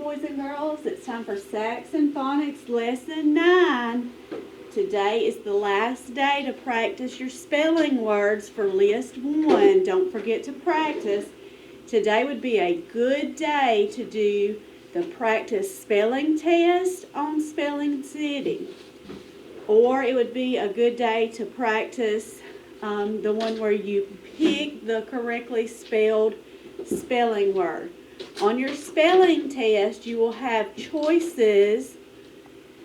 boys and girls. It's time for Saxon Phonics Lesson 9. Today is the last day to practice your spelling words for List 1. Don't forget to practice. Today would be a good day to do the practice spelling test on Spelling City. Or it would be a good day to practice the one where you pick the correctly spelled spelling word. On your spelling test, you will have choices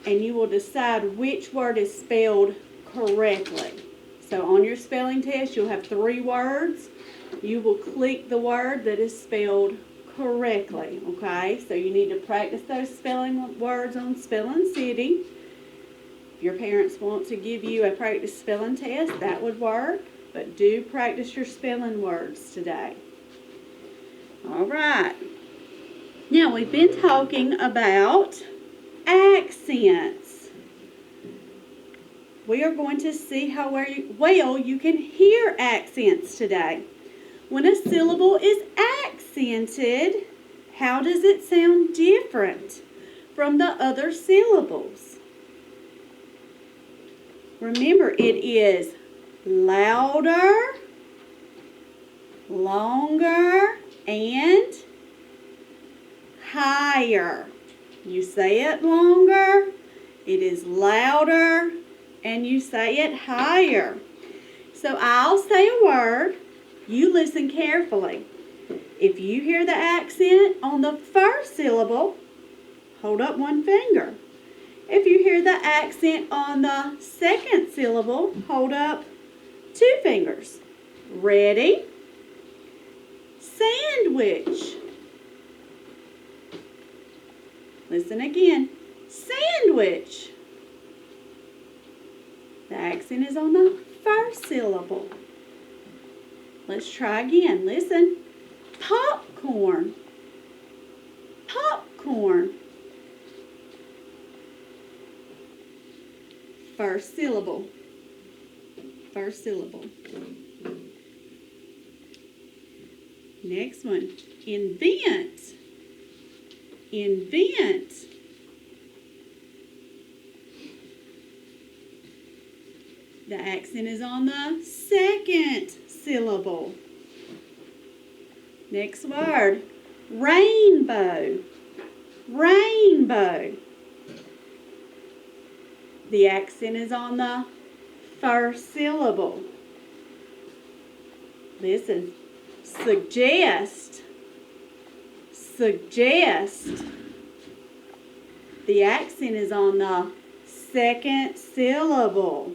and you will decide which word is spelled correctly. So on your spelling test, you'll have 3 words. You will click the word that is spelled correctly, okay? So you need to practice those spelling words on Spelling City. If your parents want to give you a practice spelling test, that would work. But do practice your spelling words today. All right. Now, we've been talking about accents. We are going to see how well you can hear accents today. When a syllable is accented, how does it sound different from the other syllables? Remember, it is louder, longer, and higher. You say it longer, it is louder, and you say it higher. So I'll say a word, you listen carefully. If you hear the accent on the first syllable, hold up one finger. If you hear the accent on the second syllable, hold up 2 fingers. Ready? Sandwich. Listen again. Sandwich. The accent is on the first syllable. Let's try again. Listen. Popcorn. Popcorn. First syllable. First syllable. Next one. Invent. Invent. The accent is on the second syllable. Next word. Rainbow. Rainbow. The accent is on the first syllable. Listen. Suggest. Suggest. The accent is on the second syllable.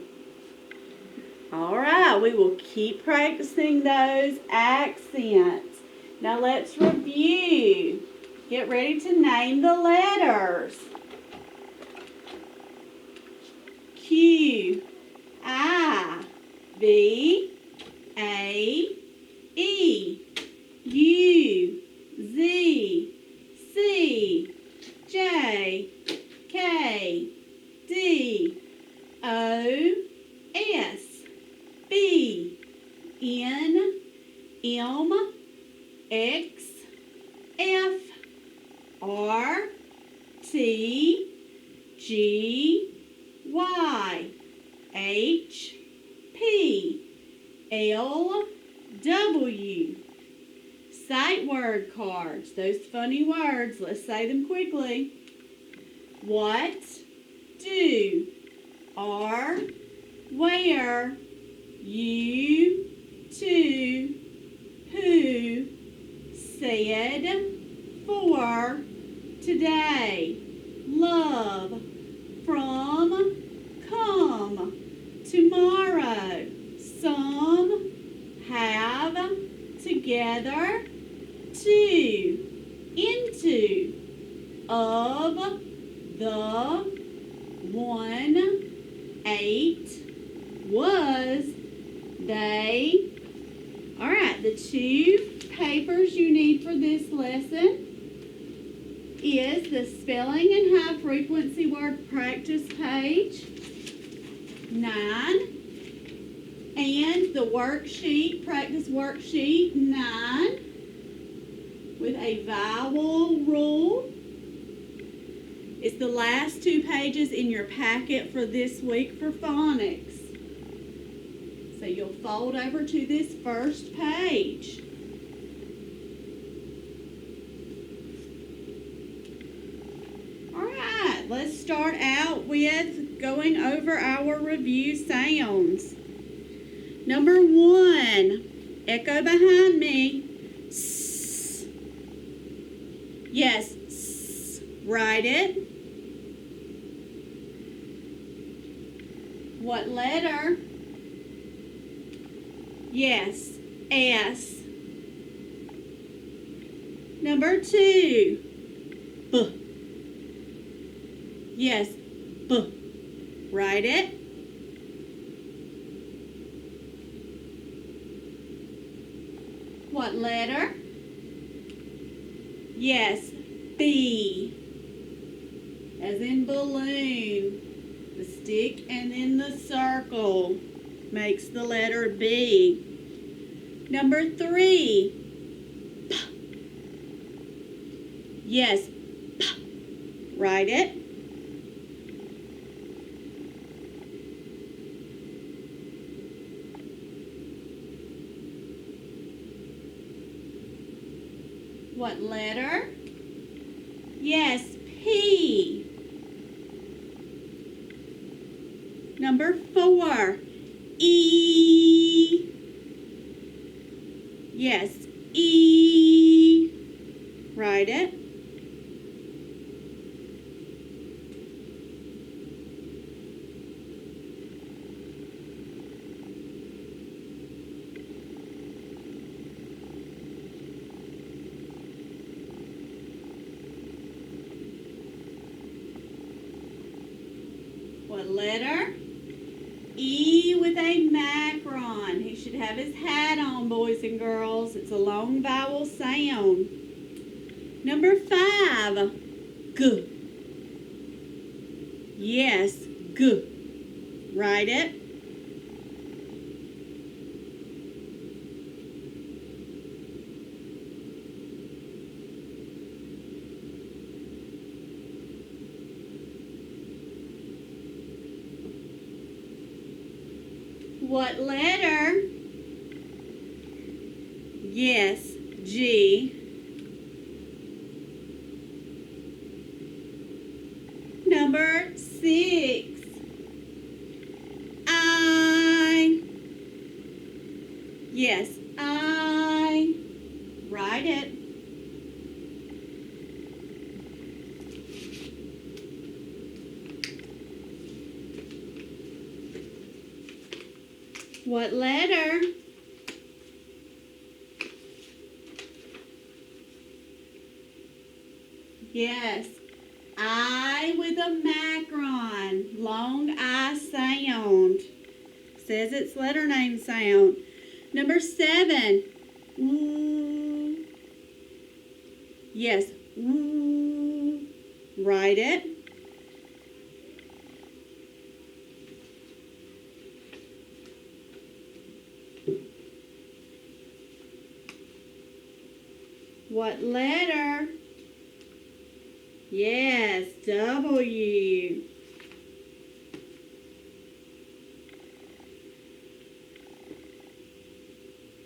All right, we will keep practicing those accents. Now let's review. Get ready to name the letters. Q, I, V, A, E, U, Z, C, J, K, D, O, S, B, N, M, X, F, R, T, G, Y, H, P, L, W. Sight word cards. Those funny words. Let's say them quickly. What, do, are, where, you, to, who, said, for, today, love, from, come, tomorrow, some, have, together, to, into, of, the, one, 8, was, they. All right, the 2 papers you need for this lesson is the spelling and high frequency word practice page 9 and the worksheet, practice worksheet 9 with a vowel rule It's the last 2 pages in your packet for this week for phonics. So you'll fold over to this first page. Alright, let's start out with going over our review sounds. Number 1, echo behind me. S. Yes, s. Write it. What letter? Yes, S. Number 2, B. Yes, B. Write it. What letter? Yes, B. As in balloon. The stick and then the circle makes the letter B. Number 3, P. Yes, P. Write it. What letter? Yes, P. Number 4, E. Yes, E. Write it. What letter? E with a macron. He should have his hat on, boys and girls. It's a long vowel sound. Number 5, G. Yes, G. Write it. What letter? Yes, G. Number 6, I. Yes, I. Write it. What letter? Yes, I with a macron, long I sound. Says its letter name sound. Number 7, ooh. Yes, ooh. Write it. What letter? Yes, W.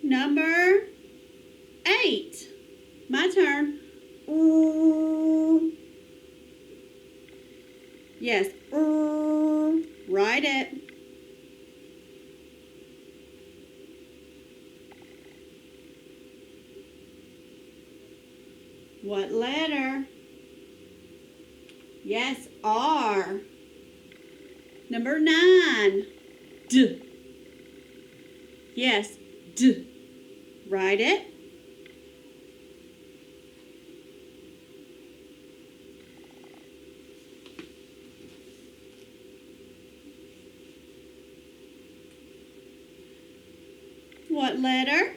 Number 8. My turn. Ooh. Yes, ooh. Write it. What letter? Yes, R. Number 9, D. Yes, D. Write it. What letter?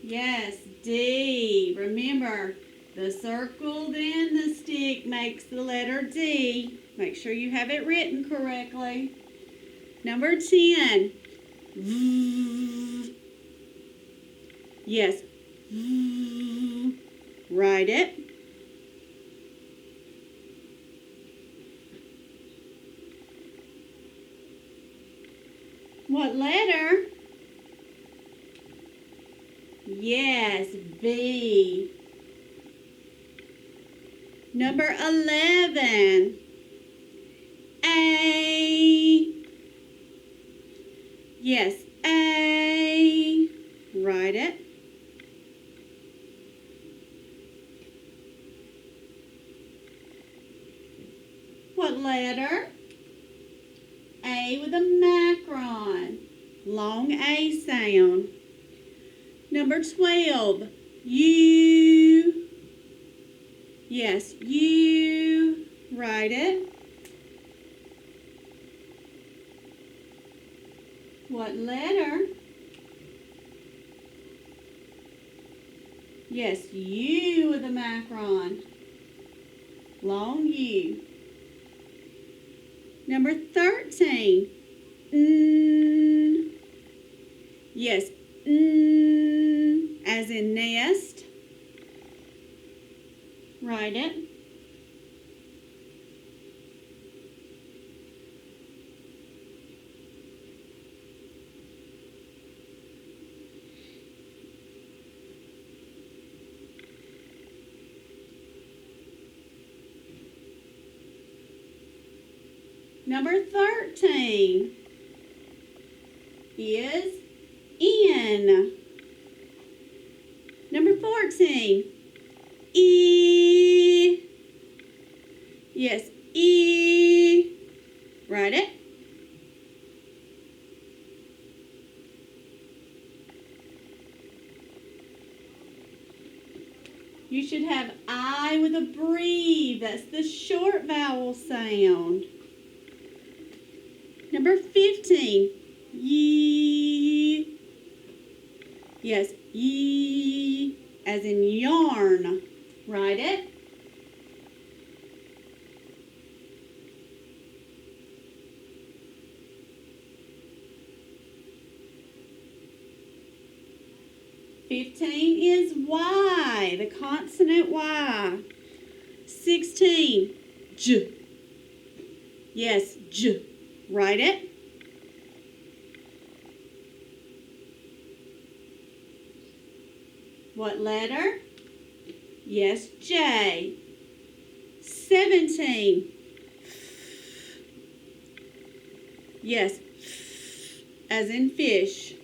Yes, D. Remember, the circle then the stick makes the letter D. Make sure you have it written correctly. Number 10. V. Yes. V. Write it. What letter? Yes, B. Number 11. A. Yes, A. Write it. What letter? A with a macron. Long A sound. Number 12. U. Yes, U. Write it. What letter? Yes, U with a macron. Long U. Number 13. N. Yes, N as in nest. Write it. Number 13 is N. Number 14, E. Yes, E. Write it. You should have I with a breathe. That's the short vowel sound. Number 15, Ye. Yes, ye as in yarn. Write it. Is Y, the consonant Y. 16, J. Yes, J. Write it. What letter? Yes, J. 17. Yes, as in fish.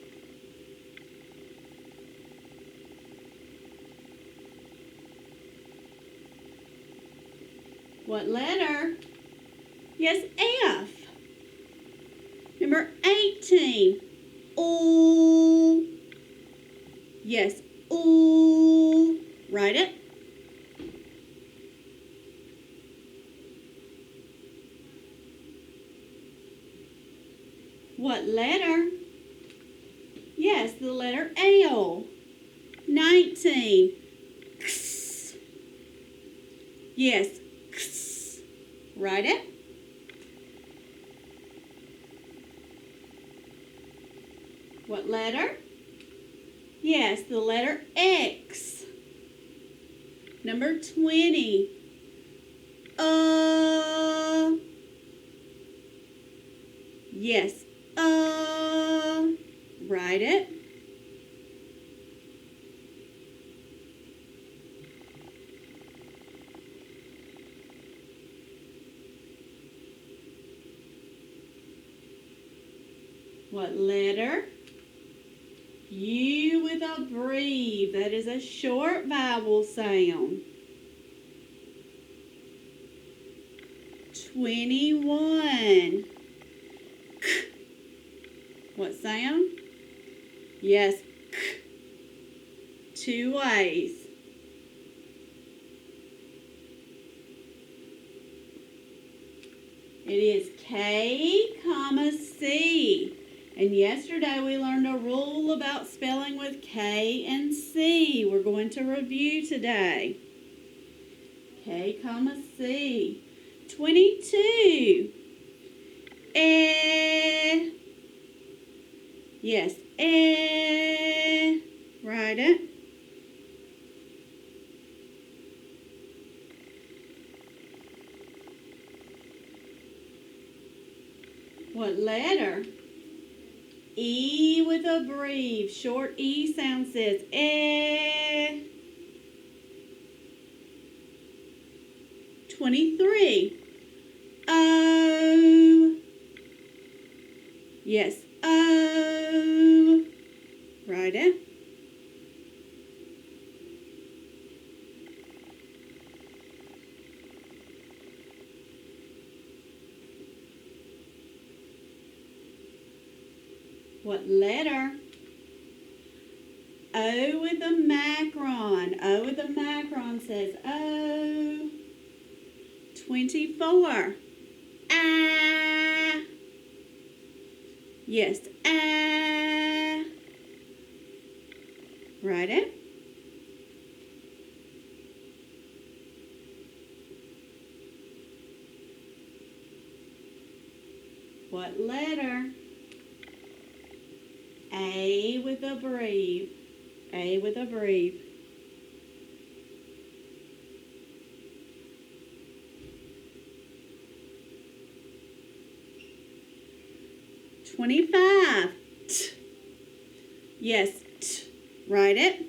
What letter? Yes, F. Number 18. Ooh. Yes, ooh. Write it. What letter? Yes, the letter L. 19. X. Yes, X. Write it. What letter? Yes, the letter X. Number 20. Yes, write it. What letter? U with a breathe. That is a short vowel sound. 21. K. What sound? Yes, K. 2 ways. It is K, comma, C. And yesterday we learned a rule about spelling with K and C. We're going to review today. K, comma, C. 22. Eh. Yes, eh. Write it. What letter? E with a breve. Short E sound says eh. 23. O. Yes, O. Write it. What letter? O with a macron. O with a macron says O. 24. Ah. Yes, ah. Write it. What letter? A with a breve. A with a breve. $25. T. Yes, T. Write it.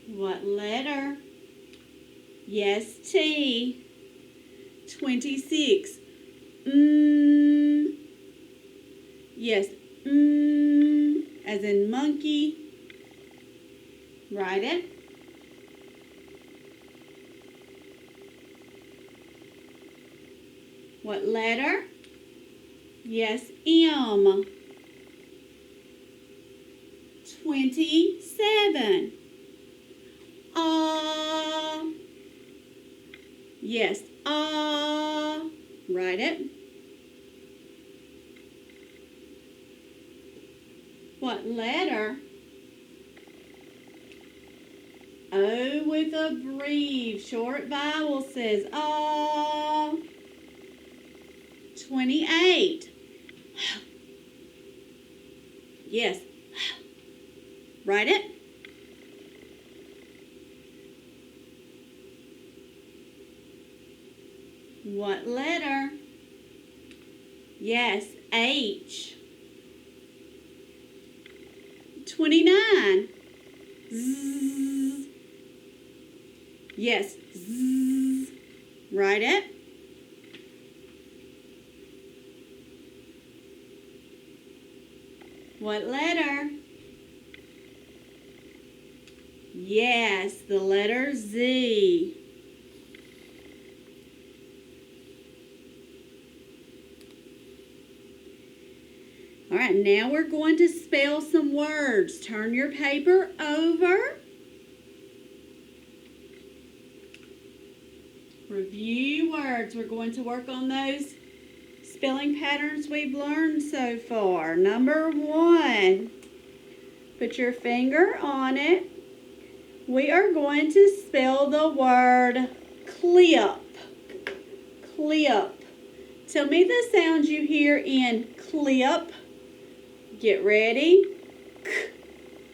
What letter? Yes, T. 26. Yes, as in monkey. Write it. What letter? Yes, M. 27. Yes, write it. What letter? O with a breve. Short vowel says O. 28. Yes. Write it. What letter? Yes, H. 29. Z. Yes, Z. Write it. What letter? Yes, the letter Z. All right, now we're going to spell some words. Turn your paper over. Review words. We're going to work on those spelling patterns we've learned so far. Number 1, put your finger on it. We are going to spell the word clip. Clip. Tell me the sounds you hear in clip. Get ready. K,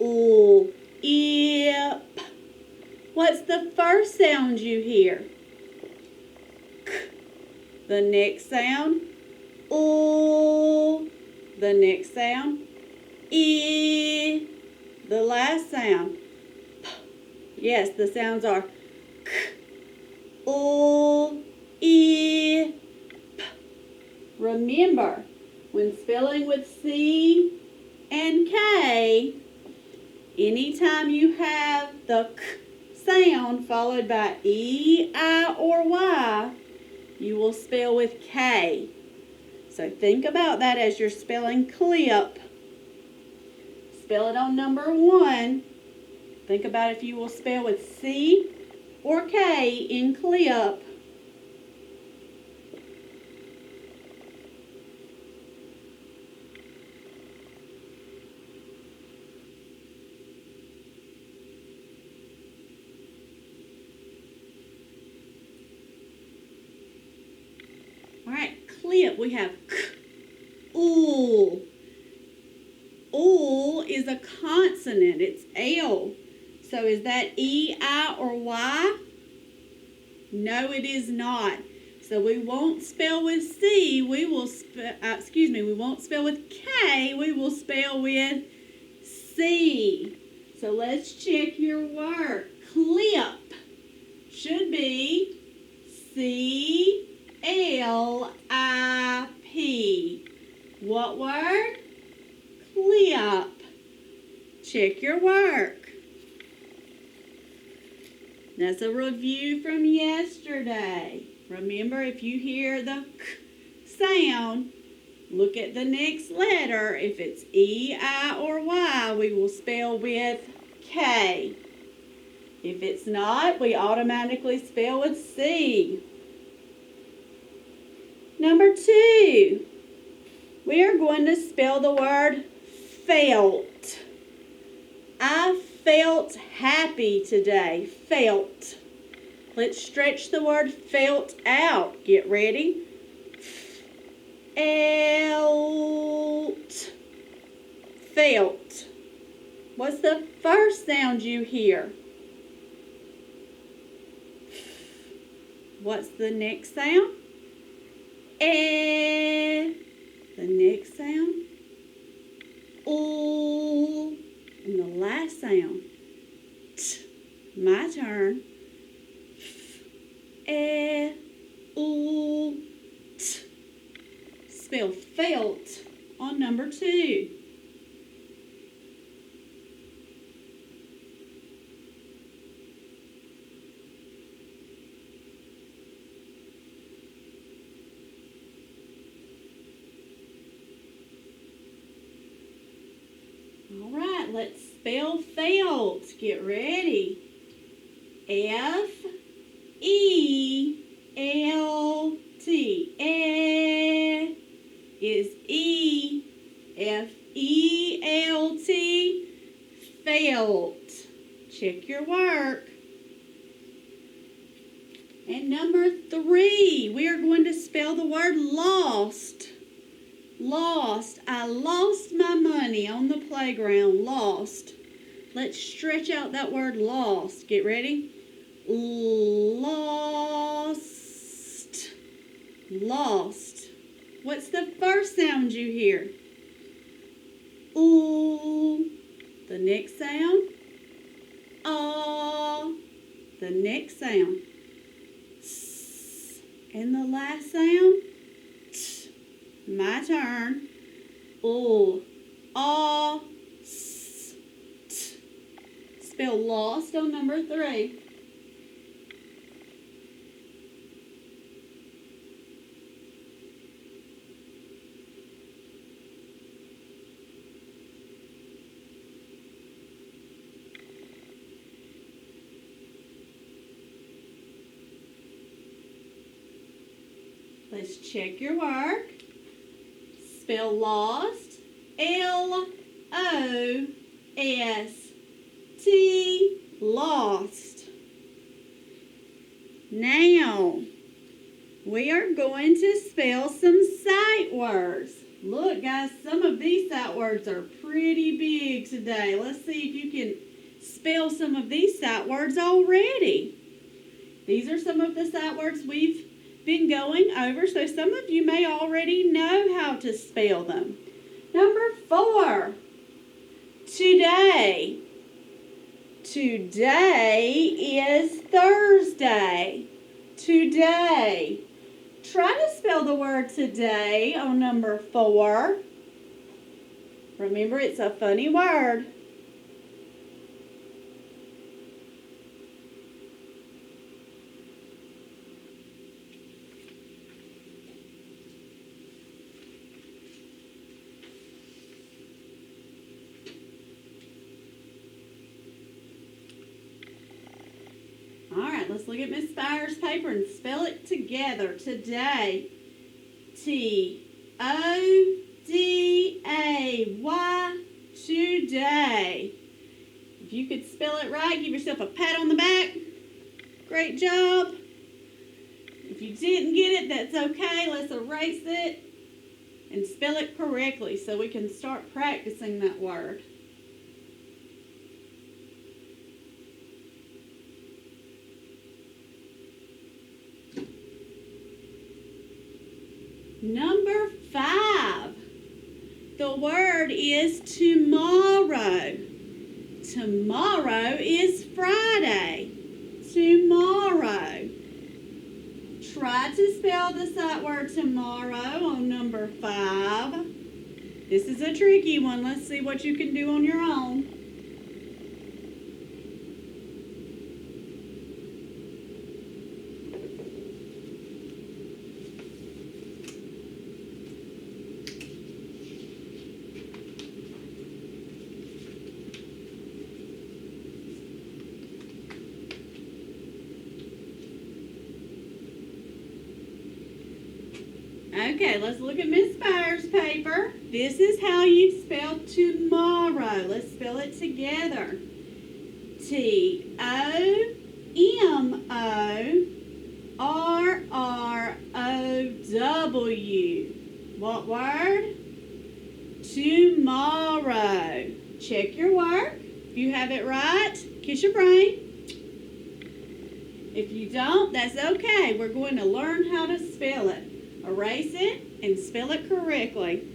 l, ip. What's the first sound you hear? K. The next sound, l. The next sound, I. The last sound, p. Yes, the sounds are k, l, I, p. Remember, when spelling with C and K, anytime you have the k sound followed by E, I, or Y, you will spell with K. So think about that as you're spelling clip. Spell it on number 1. Think about if you will spell with C or K in clip. All right, clip, we have k, l. L is a consonant, it's L. So is that E, I, or Y? No, it is not. So we won't spell with C, we won't spell with K, we will spell with C. So let's check your work. Clip should be C-L-I-P. What word? Clip. Check your work. That's a review from yesterday. Remember, if you hear the K sound, look at the next letter. If it's E, I, or Y, we will spell with K. If it's not, we automatically spell with C. Number 2, we are going to spell the word felt. I felt happy today. Felt. Let's stretch the word felt out. Get ready. Felt. Felt. What's the first sound you hear? What's the next sound? The next sound? Ooh. And the last sound? T. My turn. Ooh. T. Spell felt on number 2. All right, let's spell felt. Get ready. F-E-L-T. Is E. F-E-L-T. Felt. Check your work. And number 3, we are going to spell the word lost. Lost. I lost my money on the playground. Lost. Let's stretch out that word lost. Get ready. Lost. Lost. What's the first sound you hear? Ooh. The next sound? Ah. The next sound? S. And the last sound? T. My turn. Ooh. Ah. S. T. Spell lost on number 3. Let's check your work. Spell lost. L-O-S-T. Lost. Now, we are going to spell some sight words. Look, guys, some of these sight words are pretty big today. Let's see if you can spell some of these sight words already. These are some of the sight words we've been going over, so some of you may already know how to spell them. Number 4, today. Today is Thursday. Today. Try to spell the word today on number 4. Remember, it's a funny word. Let's look at Miss Fire's paper and spell it together. Today. T-O-D-A-Y. Today. If you could spell it right, give yourself a pat on the back. Great job. If you didn't get it, that's okay. Let's erase it and spell it correctly so we can start practicing that word. Number 5. The word is tomorrow. Tomorrow is Friday. Tomorrow. Try to spell the sight word tomorrow on number 5. This is a tricky one. Let's see what you can do on your own. Okay, let's look at Miss Fire's paper. This is how you spell tomorrow. Let's spell it together. Tomorrow. What word? Tomorrow. Check your work. If you have it right, kiss your brain. If you don't, that's okay. We're going to learn how to spell it. Erase it and spell it correctly.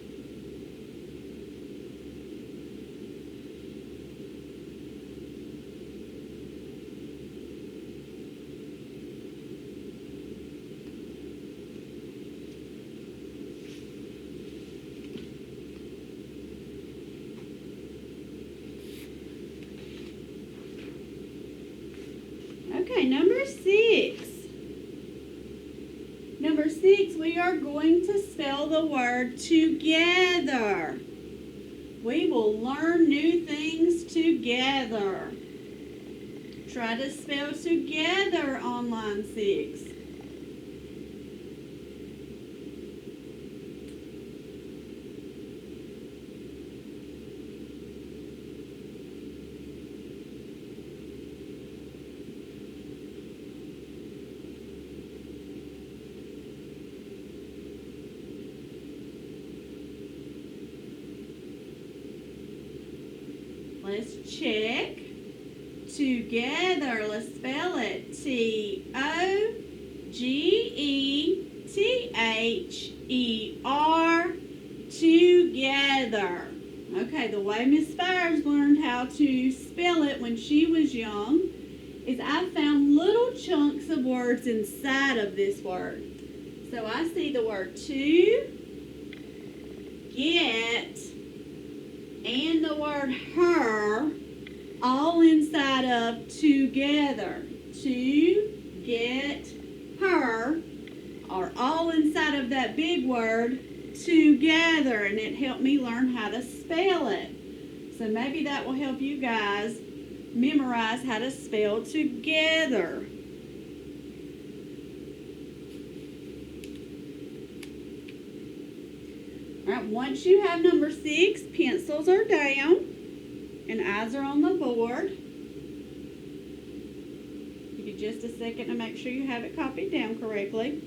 Okay, number 6. Number 6, we are going to spell the word together. We will learn new things together. Try to spell together on line 6. Let's check. Together, let's spell it. Together. Together. Okay, the way Miss Spires learned how to spell it when she was young is I found little chunks of words inside of this word. So I see the word to, get, and the word her all inside of together. To, get, her are all inside of that big word together, and it helped me learn how to spell it. So maybe that will help you guys memorize how to spell together. All right, once you have number 6, pencils are down and eyes are on the board. Give you just a second to make sure you have it copied down correctly.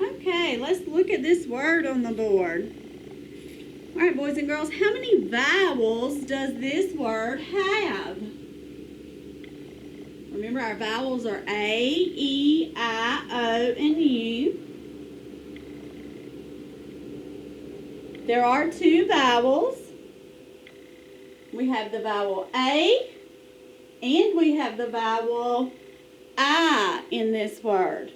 Okay, let's look at this word on the board. All right, boys and girls, how many vowels does this word have? Remember, our vowels are A, E, I, O, and U. There are 2 vowels. We have the vowel A, and we have the vowel I in this word.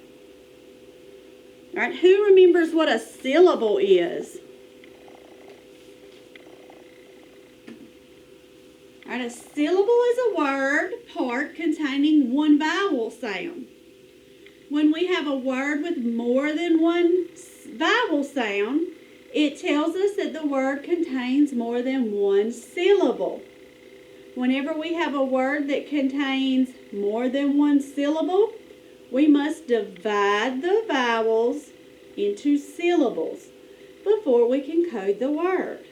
All right, who remembers what a syllable is? All right, a syllable is a word part containing one vowel sound. When we have a word with more than one vowel sound, it tells us that the word contains more than one syllable. Whenever we have a word that contains more than one syllable, we must divide the vowels into syllables before we can code the word.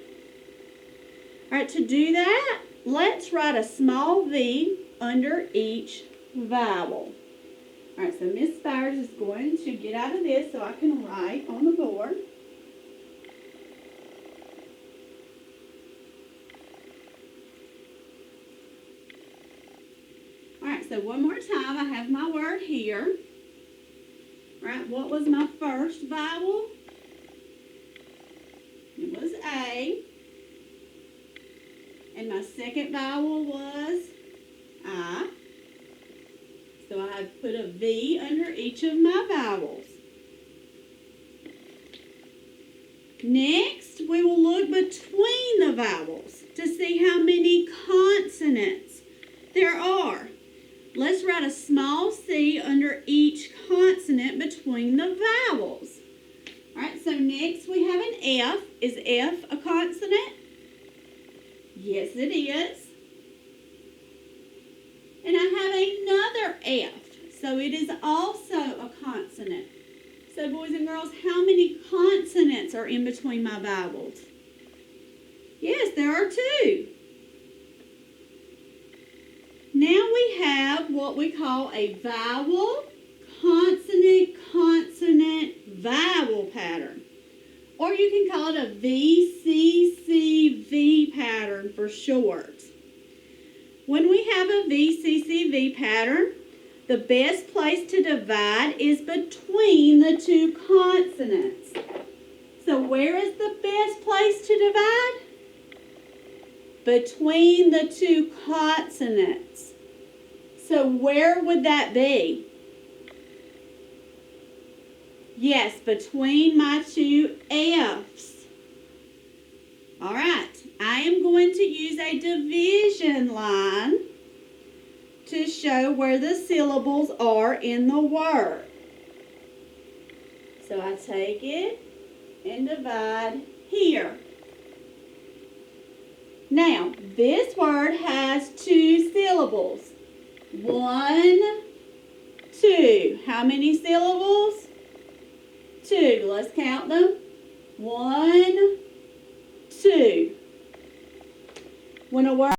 All right, to do that, let's write a small V under each vowel. All right, so Miss Spires is going to get out of this so I can write on the board. so one more time, I have my word here. All right, what was my first vowel? It was A. And my second vowel was I. So I have put a V under each of my vowels. Next, we will look between the vowels to see how many consonants there are. Let's write a small C under each consonant between the vowels. All right, so next we have an F. Is F a consonant? Yes, it is. And I have another F, so it is also a consonant. So boys and girls, how many consonants are in between my vowels? Yes, there are 2. Now we have what we call a vowel, consonant, consonant, vowel pattern. Or you can call it a VCCV pattern for short. When we have a VCCV pattern, the best place to divide is between the 2 consonants. So where is the best place to divide? Between the 2 consonants. So where would that be? Yes, between my 2 F's. All right, I am going to use a division line to show where the syllables are in the word. So I take it and divide here. Now, this word has 2 syllables. 1, 2. How many syllables? 2. Let's count them. 1, 2. When a word